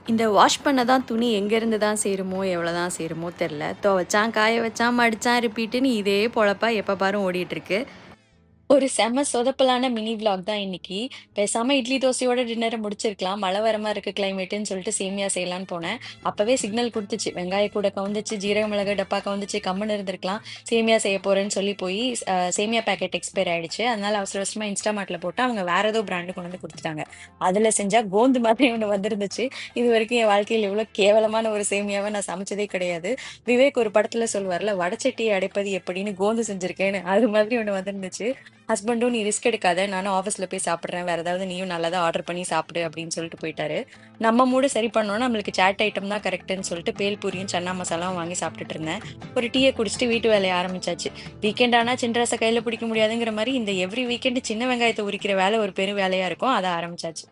இந்த வாஷ் பண்ண தான் துணி எங்கேருந்து தான் சேருமோ, எவ்வளோ தான் சேருமோ தெரில. துவச்சான், காய வச்சான், மடிச்சான், ரிப்பீட்டுன்னு இதே பொழப்பா எப்ப பாரும் ஓடிட்டுருக்கு. ஒரு செம்ம சொதப்பலான மினி விளாக் தான் இன்னைக்கு. பேசாம இட்லி தோசையோட டின்னர முடிச்சிருக்கலாம். மழை வர மாரி இருக்கு கிளைமேட்டுன்னு சொல்லிட்டு சேமியா செய்யலான்னு போனேன். அப்பவே சிக்னல் குடுத்துச்சு. வெங்காய கூட கவுந்துச்சு, ஜீரக மிளகு டப்பா கவுந்துச்சு, கம்முனு இருந்திருக்கலாம். சேமியா செய்ய போறேன்னு சொல்லி போய் சேமியா பாக்கெட் எக்ஸ்பயர் ஆயிடுச்சு. அதனால அவசர அவசரமா இன்ஸ்டாமார்ட்ல போட்டா அவங்க வேற ஏதோ பிராண்ட் கொண்டு வந்து குடுத்துட்டாங்க. அதுல செஞ்சா கோந்து மாதிரி ஒண்ணு வந்திருந்துச்சு. இதுவரைக்கும் என் வாழ்க்கையில இவ்ளோ கேவலமான ஒரு சேமியாவ நான் சமைச்சதே கிடையாது. விவேக் ஒரு படத்துல சொல்லுவார்ல, "வடச்சட்டியை அடைப்பது எப்படின்னு கோந்து செஞ்சிருக்கேன்னு." அது மாதிரி ஒண்ணு வந்திருந்துச்சு. ஹஸ்பண்டும் "நீ ரிஸ்க் எடுக்காத. நானும் ஆஃபீஸ்ல போய் சாப்பிடுறேன். வேற ஏதாவது நீயும் நல்லதா ஆர்டர் பண்ணி சாப்பிடு" அப்படின்னு சொல்லிட்டு போயிட்டாரு. நம்ம மூடு சரி பண்ணோம்னா நம்மளுக்கு சாட் ஐட்டம் தான் கரெக்ட்ன்னு சொல்லிட்டு பேல்பூரியும், சன்னா மசாலாவும் வாங்கி சாப்பிட்டுட்டு இருந்தேன். ஒரு டீய குடிச்சிட்டு வீட்டு வேலைய ஆரம்பிச்சாச்சு. வீக்கெண்ட் ஆனா சின்ராச கையில பிடிக்க முடியாதுங்கிற மாரி இந்த எவ்ரி வீக்கெண்ட் சின்ன வெங்காயத்த உரிக்கிற வேலை ஒரு பெரும் வேலையா இருக்கும். அத ஆரம்பிச்சாச்சு.